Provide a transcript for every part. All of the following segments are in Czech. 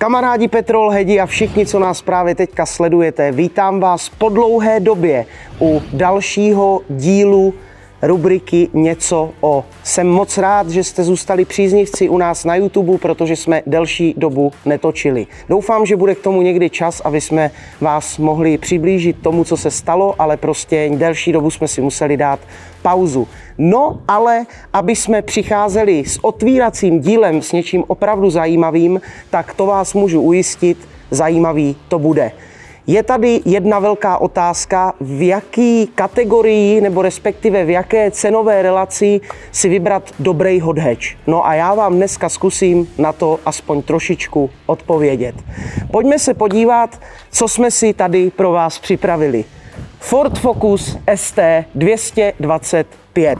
Kamarádi petrolheadi a všichni, co nás právě teďka sledujete, vítám vás po dlouhé době u dalšího dílu rubriky Něco o. Jsem moc rád, že jste zůstali příznivci u nás na YouTube, protože jsme delší dobu netočili. Doufám, že bude k tomu někdy čas, aby jsme vás mohli přiblížit tomu, co se stalo, ale prostě delší dobu jsme si museli dát pauzu. No, ale aby jsme přicházeli s otvíracím dílem, s něčím opravdu zajímavým, tak to vás můžu ujistit, zajímavý to bude. Je tady jedna velká otázka, v jaký kategorii nebo respektive v jaké cenové relaci si vybrat dobrý hot hatch. No a já vám dneska zkusím na to aspoň trošičku odpovědět. Pojďme se podívat, co jsme si tady pro vás připravili. Ford Focus ST 225.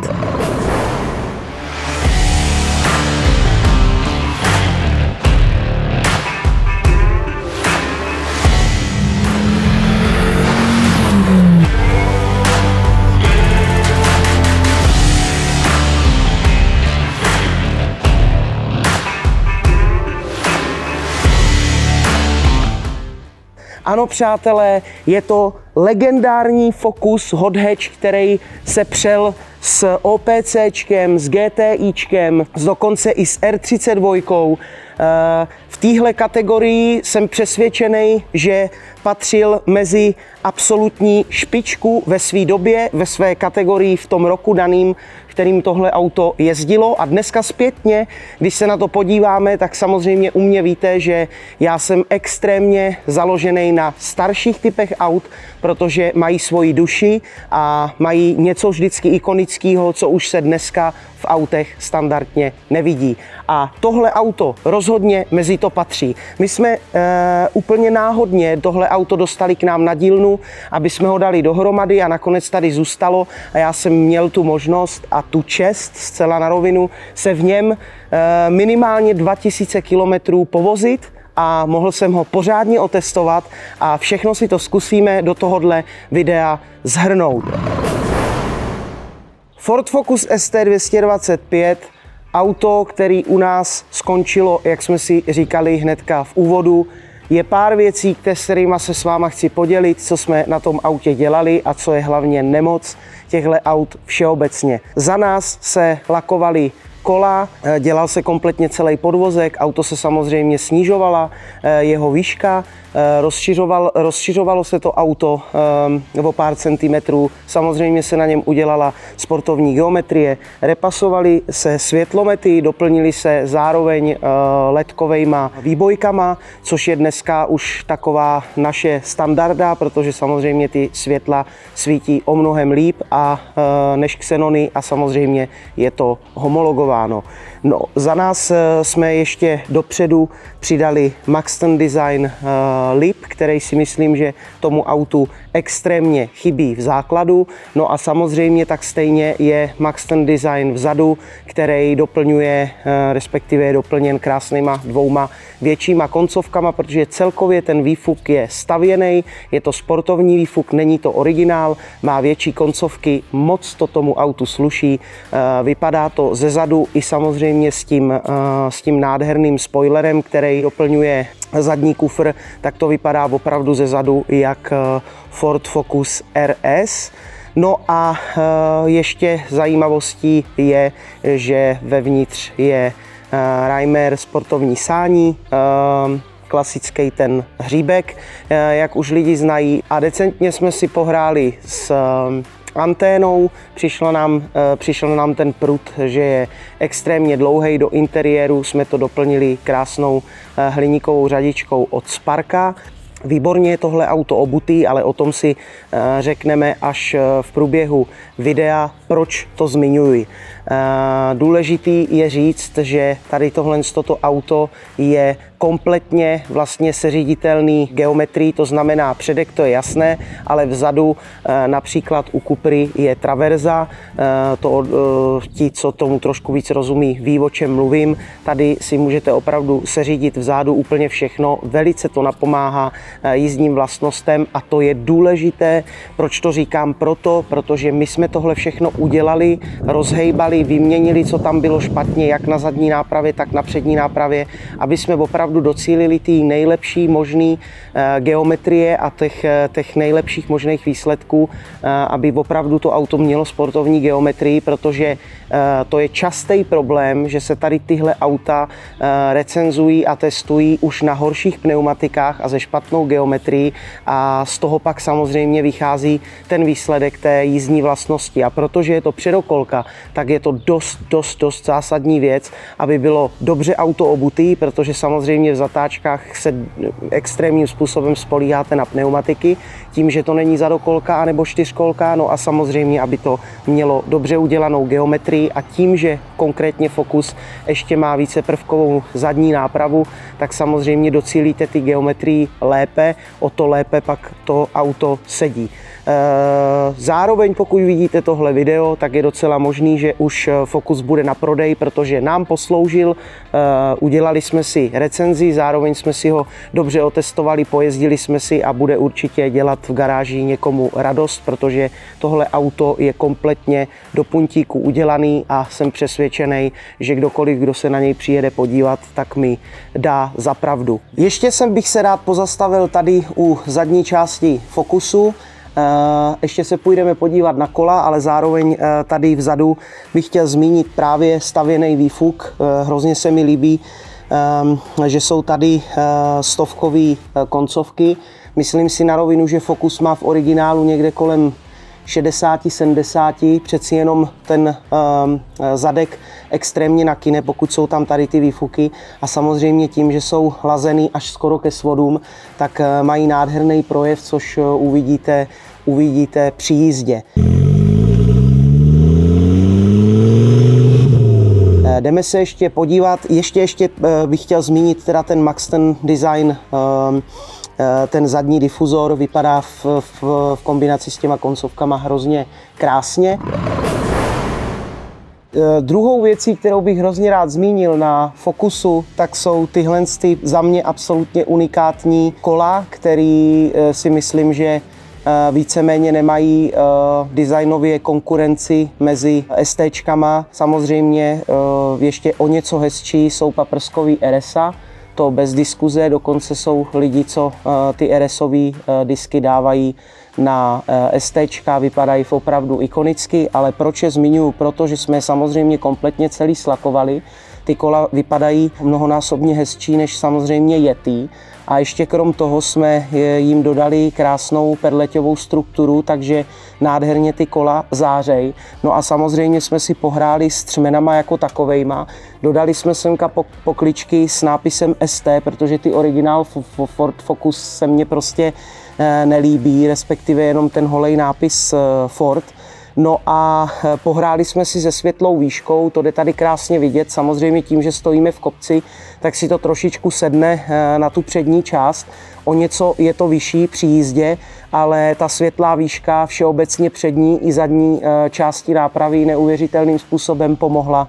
Ano, přátelé, je to legendární Focus hot hatch, který se přel s OPCčkem, s GTIčkem, dokonce i s R32. V téhle kategorii jsem přesvědčený, že patřil mezi absolutní špičku ve své době, ve své kategorii v tom roku daným, kterým tohle auto jezdilo. A dneska zpětně, když se na to podíváme, tak samozřejmě u mě víte, že já jsem extrémně založený na starších typech aut, protože mají svoji duši a mají něco vždycky ikonického, co už se dneska v autech standardně nevidí. A tohle auto rozhodně mezi to patří. My jsme úplně náhodně tohle auto dostali k nám na dílnu, aby jsme ho dali dohromady a nakonec tady zůstalo a já jsem měl tu možnost a tu čest zcela na rovinu se v něm minimálně 2000 kilometrů povozit a mohl jsem ho pořádně otestovat a všechno si to zkusíme do tohohle videa shrnout. Ford Focus ST 225, auto, který u nás skončilo, jak jsme si říkali hnedka v úvodu. Je pár věcí, s kterými se s váma chci podělit, co jsme na tom autě dělali a co je hlavně nemoc těchto aut všeobecně. Za nás se lakovaly kola, dělal se kompletně celý podvozek, auto se samozřejmě snižovala jeho výška, rozšiřovalo se to auto o pár centimetrů, samozřejmě se na něm udělala sportovní geometrie, repasovaly se světlomety, doplnily se zároveň ledkovejma výbojkama, což je dneska už taková naše standarda, protože samozřejmě ty světla svítí o mnohem líp než Xenony a samozřejmě je to homologováno. No, za nás jsme ještě dopředu přidali Maxton Design lip, který si myslím, že tomu autu extrémně chybí v základu. No a samozřejmě tak stejně je Maxton Design vzadu, který doplňuje, respektive je doplněn krásnýma dvouma většíma koncovkama, protože celkově ten výfuk je stavěný, je to sportovní výfuk, není to originál, má větší koncovky, moc to tomu autu sluší, vypadá to zezadu i samozřejmě s tím nádherným spoilerem, který doplňuje zadní kufr, tak to vypadá opravdu zezadu jak Ford Focus RS. No a ještě zajímavostí je, že vevnitř je Reimer sportovní sání, klasický ten hříbek, jak už lidi znají. A decentně jsme si pohráli s anténou, přišel nám ten prut, že je extrémně dlouhý, do interiéru jsme to doplnili krásnou hliníkovou řadičkou od Sparka. Výborně je tohle auto obutý, ale o tom si řekneme až v průběhu videa, proč to zmiňuji. Důležitý je říct, že tady toto auto je kompletně vlastně seřiditelný geometrií, to znamená předek, to je jasné, ale vzadu například u Cupry je traverza, ti, co tomu trošku víc rozumí, ví, o čem mluvím. Tady si můžete opravdu seřídit vzadu úplně všechno, velice to napomáhá jízdním vlastnostem a to je důležité. Proč to říkám? Protože my jsme tohle všechno udělali, rozhejbali vyčistili, vyměnili, co tam bylo špatně, jak na zadní nápravě, tak na přední nápravě, aby jsme opravdu docílili ty nejlepší možné geometrie a těch nejlepších možných výsledků, aby opravdu to auto mělo sportovní geometrii, protože to je častý problém, že se tady tyhle auta recenzují a testují už na horších pneumatikách a ze špatnou geometrií a z toho pak samozřejmě vychází ten výsledek té jízdní vlastnosti. A protože je to předokolka, tak je to dost zásadní věc, aby bylo dobře auto obutý, protože samozřejmě v zatáčkách se extrémním způsobem spolíháte na pneumatiky, tím, že to není zadokolka anebo čtyřkolka, no a samozřejmě, aby to mělo dobře udělanou geometrii a tím, že konkrétně Focus ještě má více prvkovou zadní nápravu, tak samozřejmě docílíte ty geometrii lépe, o to lépe pak to auto sedí. Zároveň, pokud vidíte tohle video, tak je docela možný, že už Focus bude na prodej, protože nám posloužil, udělali jsme si recenzi, zároveň jsme si ho dobře otestovali, pojezdili jsme si a bude určitě dělat v garáži někomu radost, protože tohle auto je kompletně do puntíku udělaný a jsem přesvědčený, že kdokoliv, kdo se na něj přijede podívat, tak mi dá za pravdu. Ještě bych se rád pozastavil tady u zadní části Focusu. Ještě se půjdeme podívat na kola, ale zároveň tady vzadu bych chtěl zmínit právě stavěný výfuk. Hrozně se mi líbí, že jsou tady stovkové koncovky. Myslím si na rovinu, že Focus má v originálu někde kolem 60-70, přeci jenom ten zadek extrémně nakyne, pokud jsou tam tady ty výfuky a samozřejmě tím, že jsou lazený až skoro ke svodům, tak mají nádherný projev, což uvidíte při jízdě. Jdeme se ještě podívat, ještě bych chtěl zmínit teda ten Maxton design. Ten zadní difuzor vypadá v kombinaci s těma koncovkama hrozně krásně. Druhou věcí, kterou bych hrozně rád zmínil na Focusu, tak jsou tyhle za mě absolutně unikátní kola, který si myslím, že víceméně nemají designově konkurenci mezi STčkama. Samozřejmě ještě o něco hezčí jsou paprskový RSa. To bez diskuze, dokonce jsou lidi, co ty RS-ové disky dávají na STčka, vypadají opravdu ikonicky, ale proč je zmiňuji? Protože jsme samozřejmě kompletně celý slakovali. Ty kola vypadají mnohonásobně hezčí než samozřejmě Yeti. A ještě krom toho jsme jim dodali krásnou perleťovou strukturu, takže nádherně ty kola zářej. No a samozřejmě jsme si pohráli s třmenama jako takovejma. Dodali jsme semka pokličky s nápisem ST, protože ty originál Ford Focus se mně prostě nelíbí, respektive jenom ten holej nápis Ford. No a pohráli jsme si se světlou výškou, to jde tady krásně vidět, samozřejmě tím, že stojíme v kopci, tak si to trošičku sedne na tu přední část. O něco je to vyšší při jízdě, ale ta světlá výška všeobecně přední i zadní části nápravy neuvěřitelným způsobem pomohla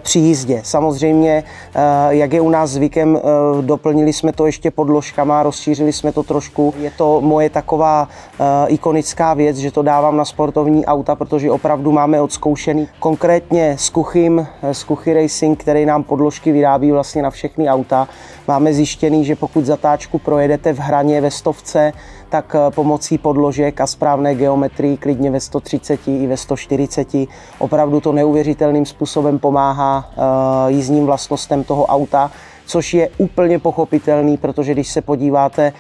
při jízdě. Samozřejmě, jak je u nás zvykem, doplnili jsme to ještě podložkama, rozšířili jsme to trošku. Je to moje taková ikonická věc, že to dávám na sportovní auta, protože opravdu máme odzkoušený. Konkrétně s Kuchy Racing, který nám podložky vyrábí vlastně na všechny auta, máme zjištěný, že pokud zatáčku projedete v hraně ve 100, tak pomocí podložek a správné geometrii klidně ve 130 i ve 140 opravdu to neuvěřitelným způsobem pomáhá jízdním vlastnostem toho auta, což je úplně pochopitelný, protože když se podíváte,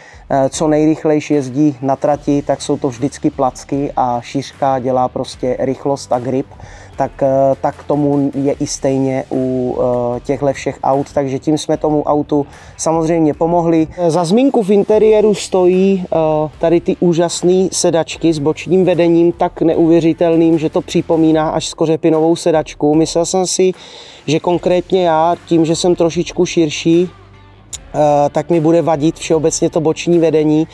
co nejrychlejší jezdí na trati, tak jsou to vždycky placky a šířka dělá prostě rychlost a grip. Tak tomu je i stejně u těchto všech aut, takže tím jsme tomu autu samozřejmě pomohli. Za zmínku v interiéru stojí tady ty úžasné sedačky s bočním vedením, tak neuvěřitelným, že to připomíná až skořepinovou sedačku. Myslel jsem si, že konkrétně já, tím, že jsem trošičku širší, tak mi bude vadit všeobecně to boční vedení,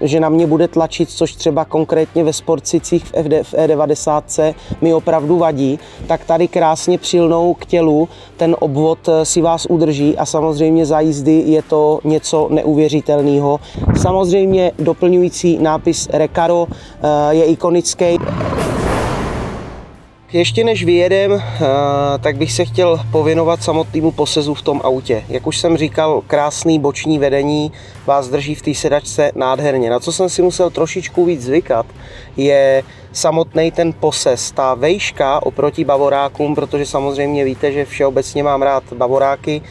že na mě bude tlačit, což třeba konkrétně ve sportsicích v E90 mi opravdu vadí, tak tady krásně přilnou k tělu, ten obvod si vás udrží a samozřejmě za jízdy je to něco neuvěřitelného. Samozřejmě doplňující nápis Recaro je ikonický. Ještě než vyjedem, tak bych se chtěl pověnovat samotnému posezu v tom autě. Jak už jsem říkal, krásný boční vedení vás drží v té sedačce nádherně. Na co jsem si musel trošičku víc zvykat, je samotný ten posez, ta vejška oproti bavorákům, protože samozřejmě víte, že všeobecně mám rád bavoráky,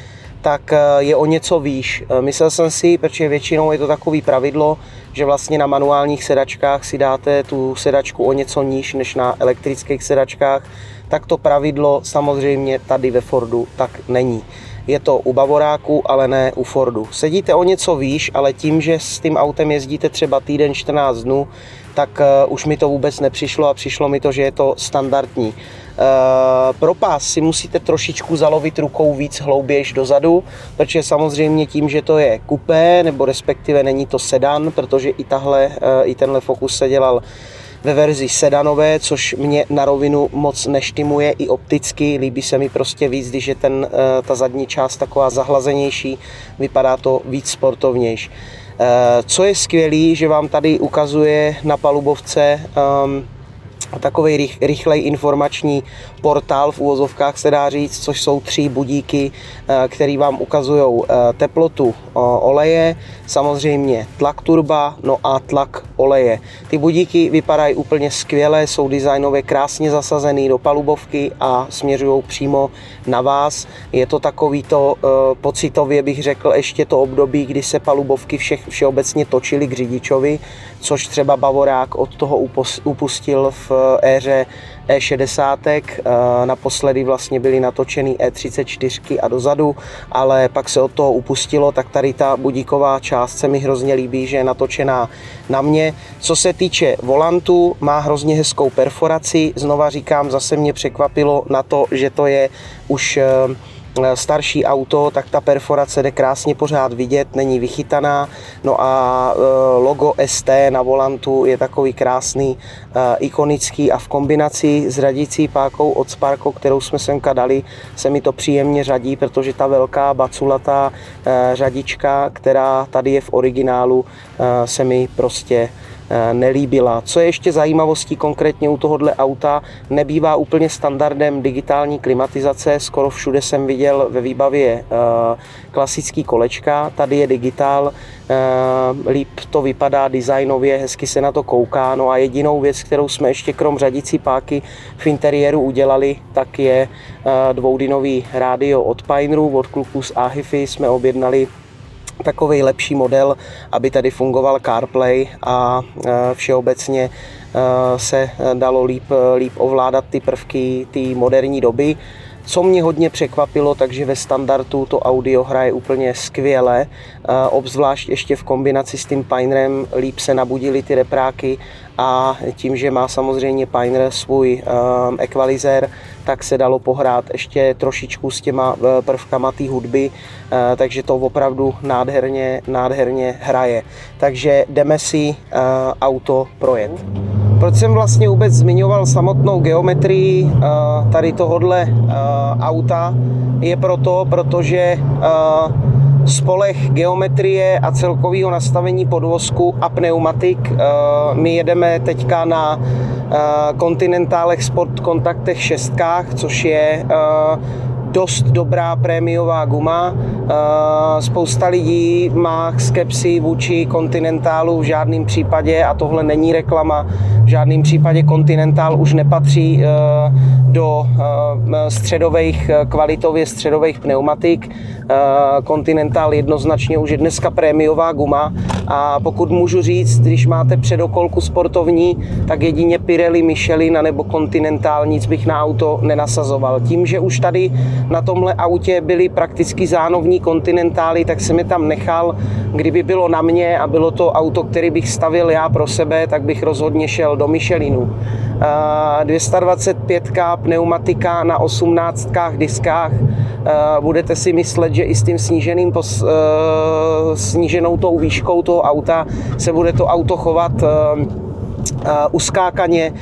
tak je o něco výš. Myslel jsem si, protože většinou je to takový pravidlo, že vlastně na manuálních sedačkách si dáte tu sedačku o něco níž než na elektrických sedačkách, tak to pravidlo samozřejmě tady ve Fordu tak není. Je to u bavoráku, ale ne u Fordu. Sedíte o něco výš, ale tím, že s tím autem jezdíte třeba týden, 14 dnů, tak už mi to vůbec nepřišlo a přišlo mi to, že je to standardní. Pro pás si musíte trošičku zalovit rukou víc hloubějš dozadu, protože samozřejmě tím, že to je kupé, nebo respektive není to sedan, protože i tenhle Focus se dělal ve verzi sedanové, což mě na rovinu moc neštimuje i opticky, líbí se mi prostě víc, když je ta zadní část taková zahlazenější, vypadá to víc sportovnější. Co je skvělý, že vám tady ukazuje na palubovce takový rychlej informační portál, v uvozovkách se dá říct, což jsou 3 budíky, který vám ukazují teplotu oleje, samozřejmě tlak turba, no a tlak oleje. Ty budíky vypadají úplně skvěle, jsou designově krásně zasazený do palubovky a směřují přímo na vás. Je to takovýto pocitově, bych řekl, ještě to období, kdy se palubovky všeobecně točily k řidičovi, což třeba bavorák od toho upustil v éře E60, naposledy vlastně byly natočený E34 a dozadu, ale pak se od toho upustilo, tak tady ta budíková část se mi hrozně líbí, že je natočená na mě. Co se týče volantu, má hrozně hezkou perforaci, znova říkám, zase mě překvapilo na to, že to je už starší auto, tak ta perforace jde krásně pořád vidět, není vychytaná. No a logo ST na volantu je takový krásný, ikonický a v kombinaci s řadící pákou od Sparco, kterou jsme semka dali, se mi to příjemně řadí, protože ta velká baculatá řadička, která tady je v originálu, se mi prostě nelíbila. Co je ještě zajímavostí konkrétně u tohohle auta, nebývá úplně standardem digitální klimatizace, skoro všude jsem viděl ve výbavě klasický kolečka, tady je digitál, líp to vypadá designově, hezky se na to kouká, no a jedinou věc, kterou jsme ještě krom řadicí páky v interiéru udělali, tak je dvoudynový rádio od Pioneeru, od kluků z AHIFy jsme objednali takový lepší model, aby tady fungoval CarPlay a všeobecně se dalo líp ovládat ty prvky té moderní doby. Co mě hodně překvapilo, takže ve standardu to audio hraje úplně skvěle, obzvlášť ještě v kombinaci s tím Pioneerem líp se nabudily ty repráky a tím, že má samozřejmě Pioneer svůj equalizer, tak se dalo pohrát ještě trošičku s těma prvkama té hudby, takže to opravdu nádherně hraje. Takže jdeme si auto projet. Proč jsem vlastně vůbec zmiňoval samotnou geometrii tady tohodle auta, je protože spolech geometrie a celkového nastavení podvozku a pneumatik. My jedeme teďka na Continentalech Sport Contactech 6, což je dost dobrá prémiová guma. Spousta lidí má skepsy vůči Continentalu v žádném případě, a tohle není reklama, v žádném případě Continental už nepatří do kvalitově středových pneumatik. Continental jednoznačně už je dneska prémiová guma a pokud můžu říct, když máte předokolku sportovní, tak jedině Pirelli, Michelin nebo Continental, nic bych na auto nenasazoval. Tím, že už tady na tomhle autě byly prakticky zánovní Continentály, tak jsem je tam nechal. Kdyby bylo na mě a bylo to auto, který bych stavil já pro sebe, tak bych rozhodně šel do Michelinu. 225 pneumatika na 18 diskách. Budete si myslet, že i s tím sníženou tou výškou toho auta se bude to auto chovat uskákaně,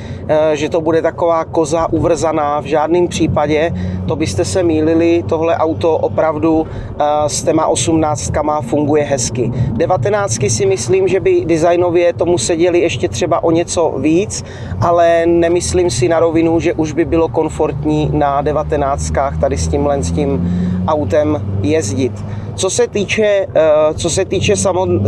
že to bude taková koza uvrzaná. V žádném případě, to byste se mýlili, tohle auto opravdu s těma 18 funguje hezky. 19 si myslím, že by designově tomu seděli ještě třeba o něco víc, ale nemyslím si na rovinu, že už by bylo komfortní na 19 tady s tím autem jezdit. Co se týče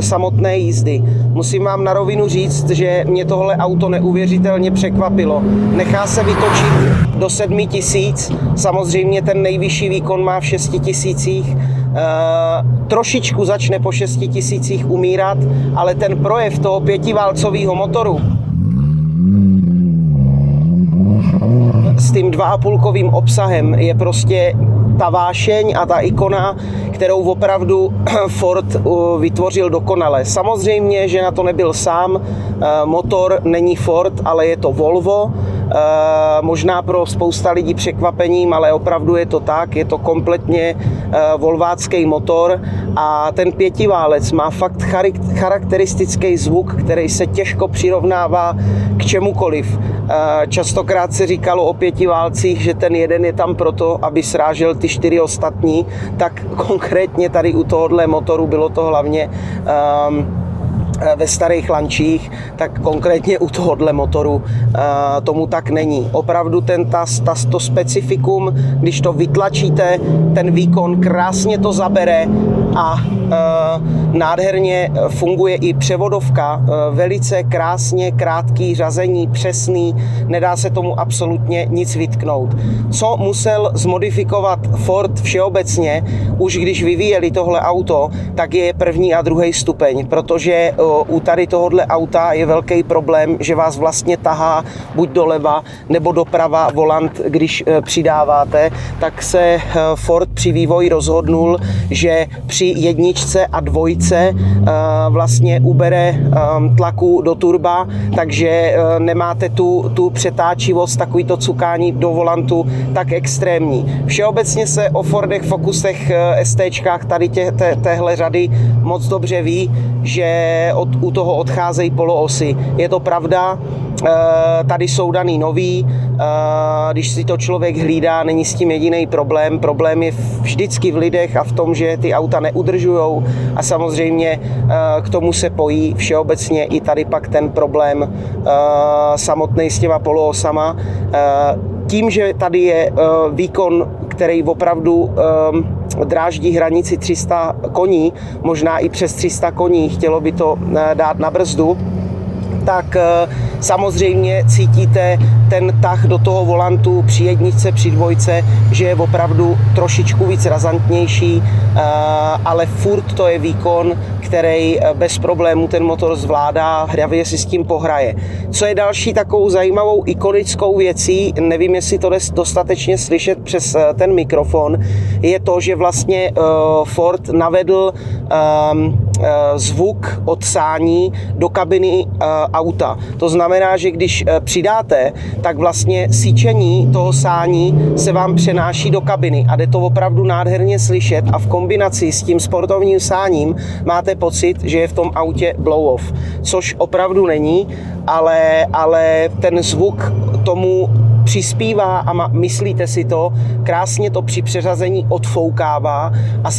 samotné jízdy, musím vám na rovinu říct, že mě tohle auto neuvěřitelně překvapilo. Nechá se vytočit do 7000, samozřejmě ten nejvyšší výkon má v 6000, trošičku začne po 6000 umírat, ale ten projev toho 5válcového motoru s tím 2,5kovým obsahem je prostě ta vášeň a ta ikona, kterou opravdu Ford vytvořil dokonale. Samozřejmě, že na to nebyl sám, motor není Ford, ale je to Volvo. Možná pro spousta lidí překvapením, ale opravdu je to tak, je to kompletně volvácký motor a ten 5válec má fakt charakteristický zvuk, který se těžko přirovnává k čemukoliv. Častokrát se říkalo o 5válcích, že ten jeden je tam proto, aby srážel ty 4 ostatní, tak konkrétně tady u tohohle motoru bylo to hlavně ve starých lančích, tak konkrétně u tohohle motoru tomu tak není. Opravdu to specifikum, když to vytlačíte, ten výkon krásně to zabere a nádherně funguje i převodovka, velice krásně, krátký řazení, přesný, nedá se tomu absolutně nic vytknout. Co musel zmodifikovat Ford všeobecně, už když vyvíjeli tohle auto, tak je první a druhý stupeň, protože u tady tohohle auta je velký problém, že vás vlastně tahá buď doleva nebo doprava volant, když přidáváte, tak se Ford při vývoji rozhodnul, že při jedničce a dvojce vlastně ubere tlaku do turba, takže nemáte tu přetáčivost, takový to cukání do volantu tak extrémní. Všeobecně se o Fordech Focusech, STčkách tady téhle řady moc dobře ví, že u toho odcházejí poloosy. Je to pravda, tady jsou daný nový, když si to člověk hlídá, není s tím jediný problém. Problém je vždycky v lidech a v tom, že ty auta neudržujou a samozřejmě k tomu se pojí všeobecně i tady pak ten problém samotný s těma poloosama. Tím, že tady je výkon, který opravdu dráždí hranici 300 koní, možná i přes 300 koní, chtělo by to dát na brzdu, tak samozřejmě cítíte ten tah do toho volantu při jedničce, při dvojce, že je opravdu trošičku víc razantnější, ale furt to je výkon, který bez problémů ten motor zvládá, hravě si s tím pohraje. Co je další takovou zajímavou ikonickou věcí, nevím, jestli to jde dostatečně slyšet přes ten mikrofon, je to, že vlastně Ford navedl zvuk od sání do kabiny auta. To znamená, že když přidáte, tak vlastně síčení toho sání se vám přenáší do kabiny a jde to opravdu nádherně slyšet a v kombinaci s tím sportovním sáním máte pocit, že je v tom autě blow-off, což opravdu není, ale ten zvuk tomu přispívá a myslíte si to, krásně to při přeřazení odfoukává a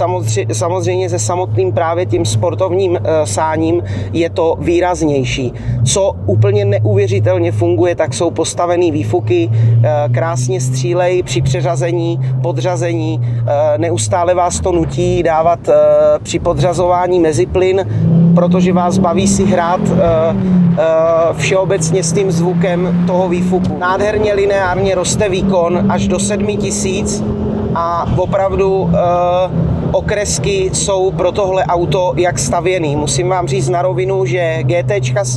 samozřejmě se samotným právě tím sportovním sáním je to výraznější. Co úplně neuvěřitelně funguje, tak jsou postavený výfuky, krásně střílej při přeřazení, podřazení, neustále vás to nutí dávat při podřazování meziplyn, protože vás baví si hrát všeobecně s tím zvukem toho výfuku. Nádherně lineárně roste výkon až do 7000 a opravdu okresky jsou pro tohle auto jak stavěný. Musím vám říct na rovinu, že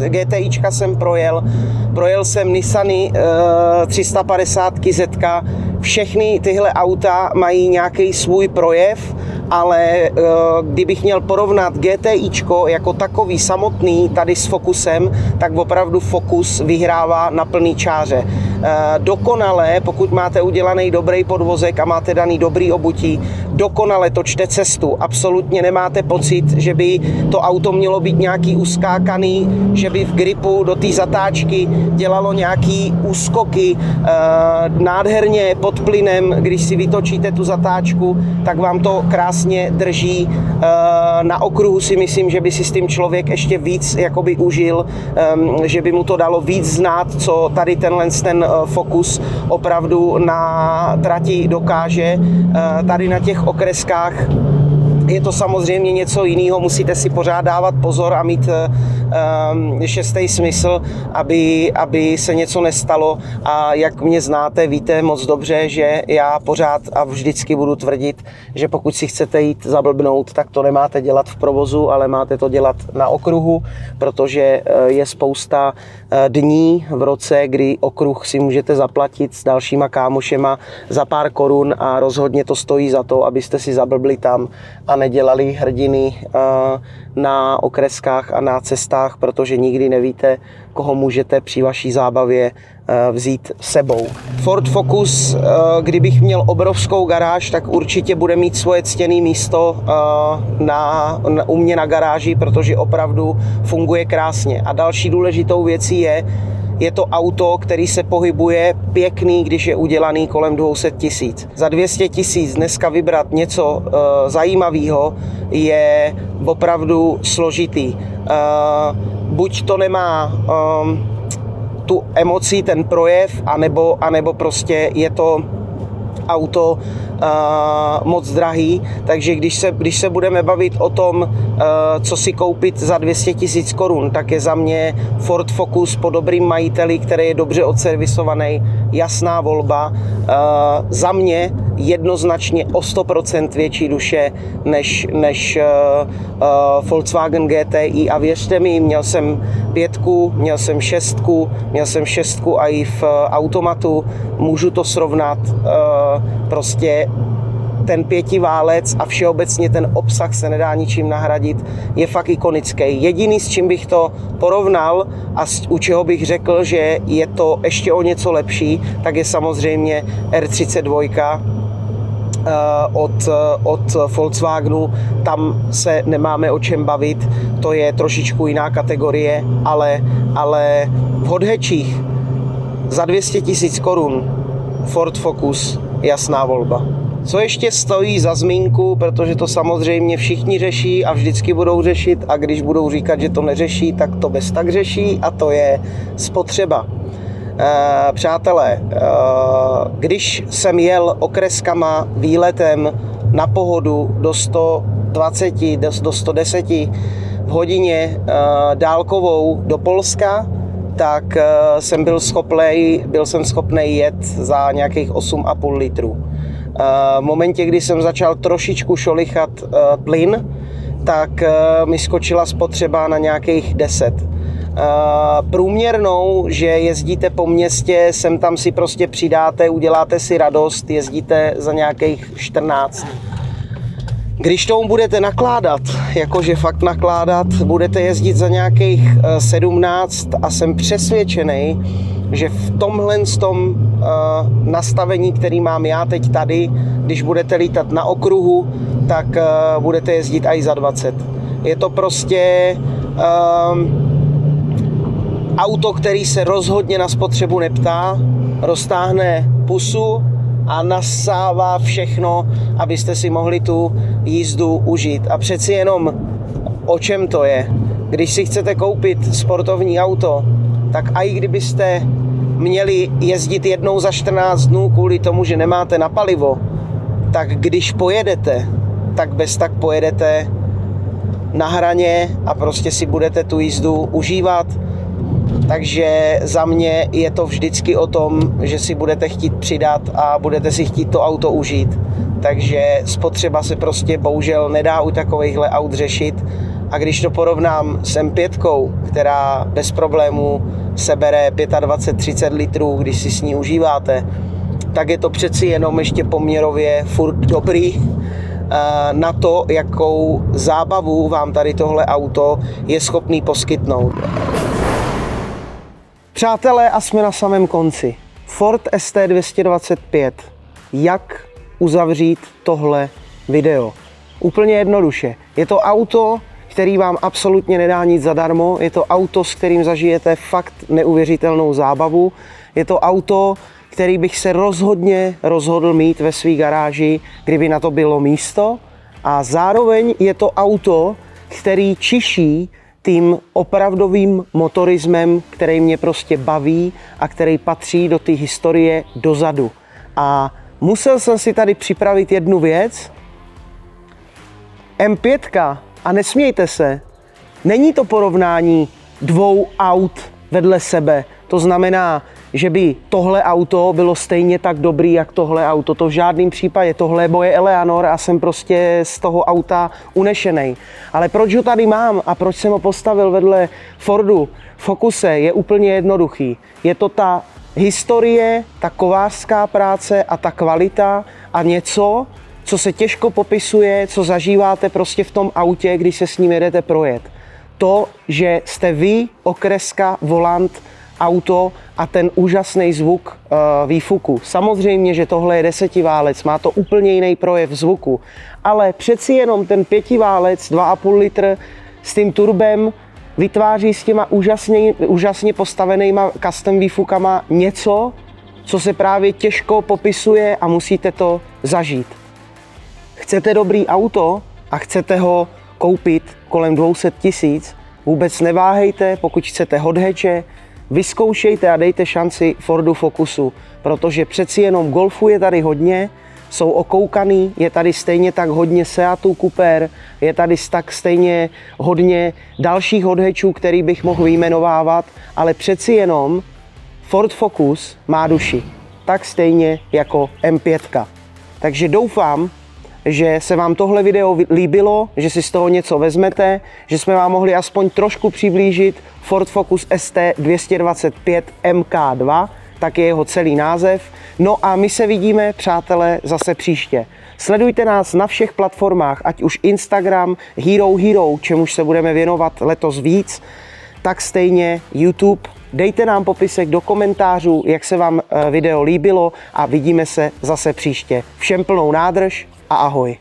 GTIčka jsem projel jsem Nissany 350 Z. Všechny tyhle auta mají nějaký svůj projev, ale kdybych měl porovnat GTIčko jako takový samotný tady s Focusem, tak opravdu Focus vyhrává na plný čáře. Dokonale, pokud máte udělaný dobrý podvozek a máte daný dobrý obutí, dokonale točte cestu. Absolutně nemáte pocit, že by to auto mělo být nějaký uskákaný, že by v gripu do té zatáčky dělalo nějaký úskoky. Nádherně pod plynem, když si vytočíte tu zatáčku, tak vám to krásně drží. Na okruhu si myslím, že by si s tím člověk ještě víc jakoby užil, že by mu to dalo víc znát, co tady ten Focus opravdu na trati dokáže. Tady na těch okreskách je to samozřejmě něco jiného, musíte si pořád dávat pozor a mít šestý smysl, aby se něco nestalo. A jak mě znáte, víte moc dobře, že já pořád a vždycky budu tvrdit, že pokud si chcete jít zablbnout, tak to nemáte dělat v provozu, ale máte to dělat na okruhu, protože je spousta dní v roce, kdy okruh si můžete zaplatit s dalšíma kámošema za pár korun a rozhodně to stojí za to, abyste si zablbli tam a nedělali hrdiny na okreskách a na cestách, protože nikdy nevíte, koho můžete při vaší zábavě vzít sebou. Ford Focus, kdybych měl obrovskou garáž, tak určitě bude mít svoje ctěné místo u mě na garáži, protože opravdu funguje krásně. A další důležitou věcí je to auto, který se pohybuje pěkný, když je udělaný kolem 200 000. Za 200 000 dneska vybrat něco zajímavého je opravdu složitý. Buď to nemá tu emoci, ten projev, anebo prostě je to auto moc drahý, takže když se budeme bavit o tom, co si koupit za 200 000 korun, tak je za mě Ford Focus po dobrým majiteli, který je dobře odservisovaný, jasná volba. Za mě jednoznačně o 100% větší duše než Volkswagen GTI a věřte mi, měl jsem 5, měl jsem 6, měl jsem 6 a i v automatu, můžu to srovnat, prostě ten pětiválec a všeobecně ten obsah se nedá ničím nahradit, je fakt ikonický. Jediný, s čím bych to porovnal a u čeho bych řekl, že je to ještě o něco lepší, tak je samozřejmě R32 od Volkswagenu. Tam se nemáme o čem bavit, to je trošičku jiná kategorie, ale v hot-hatchích za 200 000 korun Ford Focus, jasná volba. Co ještě stojí za zmínku, protože to samozřejmě všichni řeší a vždycky budou řešit, a když budou říkat, že to neřeší, tak to bez tak řeší, a to je spotřeba. Přátelé, když jsem jel okreskama výletem na Pohodu do 120, do 110 v hodině dálkovou do Polska, tak byl jsem schopný jet za nějakých 8,5 litru. V momentě, kdy jsem začal trošičku šolichat plyn, tak mi skočila spotřeba na nějakých 10. Průměrnou, že jezdíte po městě, sem tam si prostě přidáte, uděláte si radost, jezdíte za nějakých 14. Když tomu budete nakládat, jakože fakt nakládat, budete jezdit za nějakých 17 a jsem přesvědčený, že v tomhle nastavení, který mám já teď tady, když budete lítat na okruhu, tak budete jezdit i za 20. Je to prostě auto, který se rozhodně na spotřebu neptá, roztáhne pusu a nasává všechno, abyste si mohli tu jízdu užít. A přeci jenom o čem to je? Když si chcete koupit sportovní auto, tak i kdybyste měli jezdit jednou za 14 dnů kvůli tomu, že nemáte na palivo, tak když pojedete, tak bez tak pojedete na hraně a prostě si budete tu jízdu užívat. Takže za mě je to vždycky o tom, že si budete chtít přidat a budete si chtít to auto užít. Takže spotřeba se prostě bohužel nedá u takovýchhle aut řešit. A když to porovnám s M5, která bez problémů sebere 25-30 litrů, když si s ní užíváte, tak je to přeci jenom ještě poměrově furt dobrý na to, jakou zábavu vám tady tohle auto je schopný poskytnout. Přátelé, a jsme na samém konci. Ford ST225. Jak uzavřít tohle video? Úplně jednoduše. Je to auto, který vám absolutně nedá nic zadarmo. Je to auto, s kterým zažijete fakt neuvěřitelnou zábavu. Je to auto, který bych se rozhodně rozhodl mít ve své garáži, kdyby na to bylo místo. A zároveň je to auto, který čiší tím opravdovým motorismem, který mě prostě baví a který patří do té historie dozadu. A musel jsem si tady připravit jednu věc. M5, a nesmějte se, není to porovnání dvou aut vedle sebe. To znamená, že by tohle auto bylo stejně tak dobrý, jak tohle auto. To v žádném případě. Tohle je moje Eleanor a jsem prostě z toho auta unešenej. Ale proč ho tady mám a proč jsem ho postavil vedle Fordu Focuse, je úplně jednoduchý. Je to ta historie, ta kovářská práce a ta kvalita a něco, co se těžko popisuje, co zažíváte prostě v tom autě, když se s ním jedete projet. To, že jste vy, okreska, volant, auto a ten úžasný zvuk výfuku. Samozřejmě, že tohle je 10válec, má to úplně jiný projev zvuku, ale přeci jenom ten 5válec, 2,5 litr s tím turbem vytváří s těma úžasně postavenýma custom výfukama něco, co se právě těžko popisuje a musíte to zažít. Chcete dobrý auto a chcete ho koupit kolem 200 000, vůbec neváhejte, pokud chcete hot hatche, vyzkoušejte a dejte šanci Fordu Focusu, protože přeci jenom Golfu je tady hodně, jsou okoukaný, je tady stejně tak hodně Seatů Cooper, je tady tak stejně hodně dalších hot hatchů, který bych mohl vyjmenovávat, ale přeci jenom Ford Focus má duši, tak stejně jako M5. Takže doufám, že se vám tohle video líbilo, že si z toho něco vezmete, že jsme vám mohli aspoň trošku přiblížit Ford Focus ST225 MK2, tak je jeho celý název. No a my se vidíme, přátelé, zase příště. Sledujte nás na všech platformách, ať už Instagram, Hero, čemuž se budeme věnovat letos víc, tak stejně YouTube. Dejte nám popisek do komentářů, jak se vám video líbilo a vidíme se zase příště. Všem plnou nádrž a ahoj.